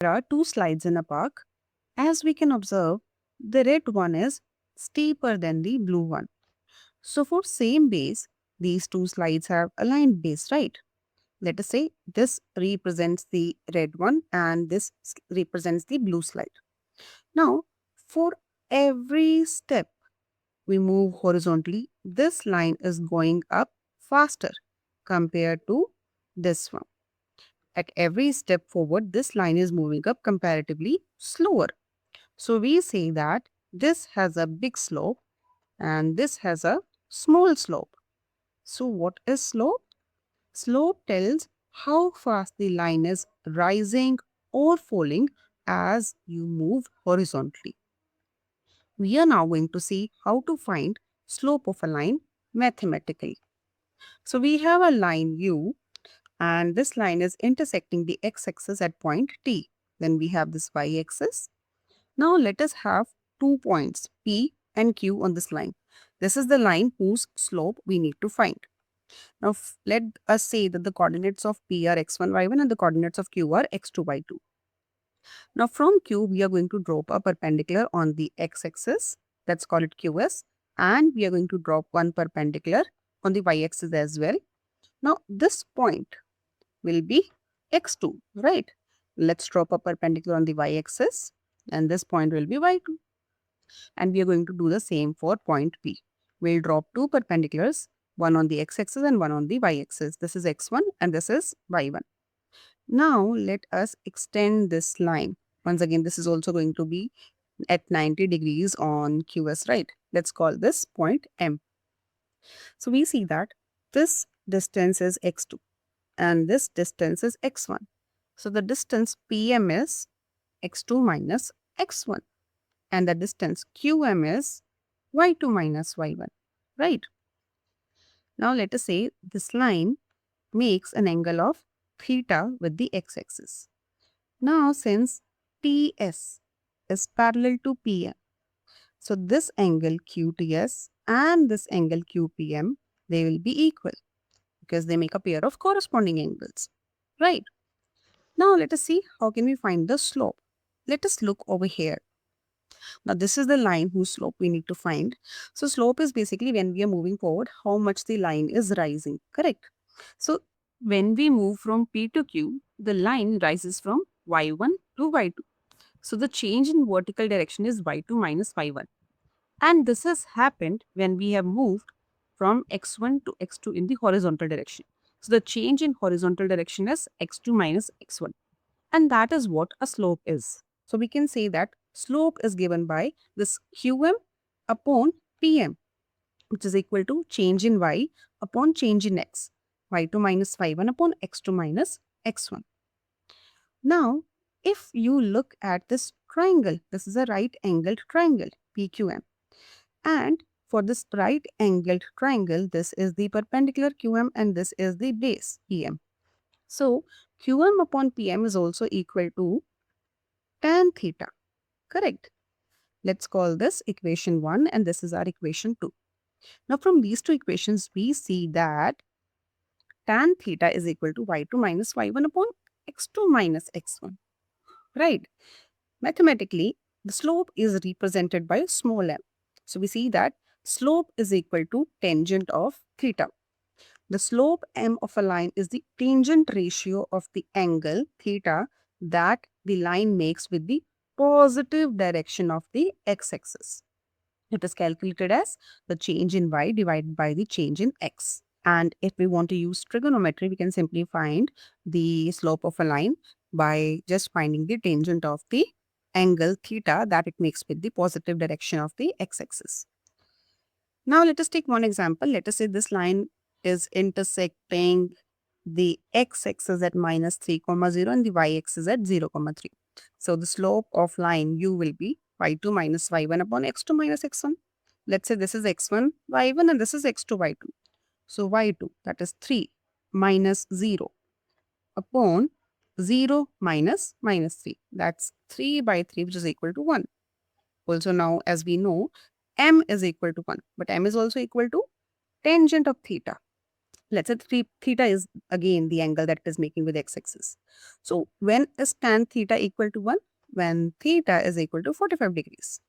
There are two slides in a park. As we can observe, the red one is steeper than the blue one. So for same base, these two slides have aligned base, right? Let us say this represents the red one and this represents the blue slide. Now, for every step we move horizontally, this line is going up faster compared to this one. At every step forward, this line is moving up comparatively slower. So we say that this has a big slope and this has a small slope. So what is slope? Slope tells how fast the line is rising or falling as you move horizontally. We are now going to see how to find slope of a line mathematically. So we have a line U and this line is intersecting the x-axis at point T. Then we have this y-axis. Now let us have 2 points P and Q on this line. This is the line whose slope we need to find. Now let us say that the coordinates of P are x1, y1 and the coordinates of Q are x2, y2. Now from Q we are going to drop a perpendicular on the x-axis. Let's call it QS. And we are going to drop one perpendicular on the y-axis as well. Now this point will be x2, right? Let's drop a perpendicular on the y-axis and this point will be y2. And we are going to do the same for point P. We'll drop two perpendiculars, one on the x-axis and one on the y-axis. This is x1 and this is y1. Now let us extend this line. Once again, this is also going to be at 90 degrees on QS, right? Let's call this point M. So we see that this distance is x2 and this distance is x1. So the distance PM is x2 minus x1 and the distance QM is y2 minus y1, right? Now let us say this line makes an angle of theta with the x-axis. Now since TS is parallel to PM, so this angle QTS and this angle QPM, they will be equal because they make a pair of corresponding angles, right? Now let us see how can we find the slope. Let us look over here. Now this is the line whose slope we need to find. So slope is basically when we are moving forward, how much the line is rising, correct? So when we move from P to Q, the line rises from y1 to y2. So the change in vertical direction is y2 minus y1. And this has happened when we have moved from x1 to x2 in the horizontal direction. So the change in horizontal direction is x2 minus x1. And that is what a slope is. So we can say that slope is given by this QM upon PM, which is equal to change in y upon change in x, y2 minus y1 upon x2 minus x1. Now, if you look at this triangle, this is a right angled triangle, PQM. And for this right angled triangle, this is the perpendicular QM and this is the base PM. So, QM upon PM is also equal to tan theta, correct? Let's call this equation 1 and this is our equation 2. Now from these two equations, we see that tan theta is equal to y2 minus y1 upon x2 minus x1, right? Mathematically, the slope is represented by small m. So we see that slope is equal to tangent of theta. The slope m of a line is the tangent ratio of the angle theta that the line makes with the positive direction of the x-axis. It is calculated as the change in y divided by the change in x. And if we want to use trigonometry, we can simply find the slope of a line by just finding the tangent of the angle theta that it makes with the positive direction of the x-axis. Now let us take one example. Let us say this line is intersecting the x-axis at minus 3, 0 and the y-axis at 0, 3. So the slope of line U will be y2 minus y1 upon x2 minus x1. Let's say this is x1, y1 and this is x2, y2. So y2, that is 3 minus 0 upon 0 minus minus 3. That's 3 by 3 which is equal to 1. Also now as we know, m is equal to 1. But m is also equal to tangent of theta. Let's say theta is again the angle that it is making with x-axis. So when is tan theta equal to 1? When theta is equal to 45 degrees.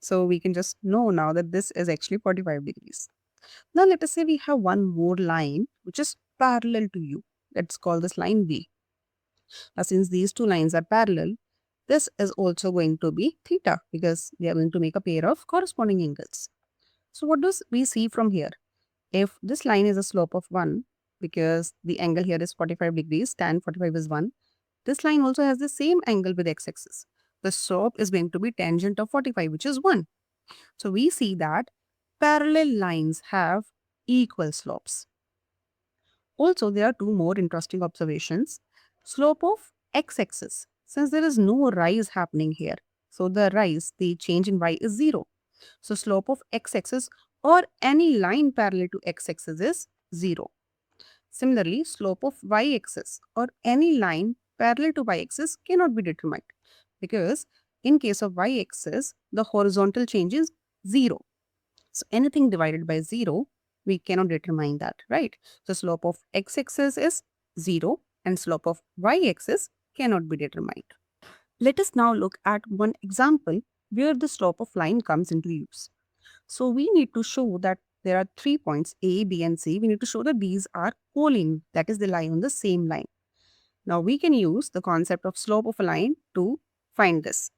So we can just know now that this is actually 45 degrees. Now let us say we have one more line which is parallel to you. Let's call this line B. Now since these two lines are parallel, this is also going to be theta because they are going to make a pair of corresponding angles. So what does we see from here? If this line is a slope of 1, because the angle here is 45 degrees, tan 45 is 1, this line also has the same angle with x-axis. The slope is going to be tangent of 45, which is 1. So we see that parallel lines have equal slopes. Also, there are two more interesting observations. Slope of x-axis, since there is no rise happening here. So the rise, the change in y is 0. So slope of x-axis or any line parallel to x-axis is 0. Similarly, slope of y-axis or any line parallel to y-axis cannot be determined because in case of y-axis, the horizontal change is 0. So anything divided by 0, we cannot determine that, right? So slope of x-axis is 0 and slope of y-axis cannot be determined. Let us now look at one example where the slope of line comes into use. So we need to show that there are 3 points A, B and C. We need to show that these are collinear, that is they lie on the same line. Now we can use the concept of slope of a line to find this.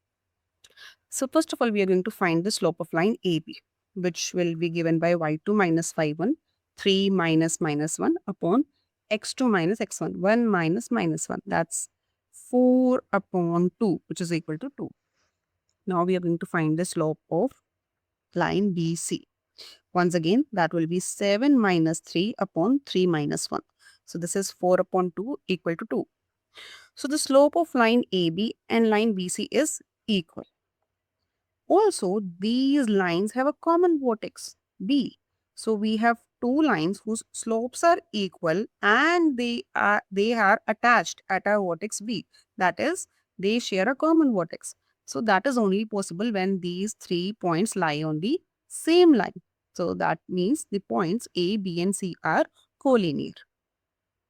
So first of all, we are going to find the slope of line AB, which will be given by y2 minus y1, 3 minus minus 1 upon x2 minus x1, 1 minus minus 1. That's 4 upon 2, which is equal to 2. Now we are going to find the slope of line BC. Once again, that will be 7 minus 3 upon 3 minus 1. So this is 4 upon 2 equal to 2. So the slope of line AB and line BC is equal. Also, these lines have a common vertex, B. So we have two lines whose slopes are equal and they are attached at a vertex B. That is, they share a common vertex. So that is only possible when these 3 points lie on the same line. So that means the points A, B and C are collinear.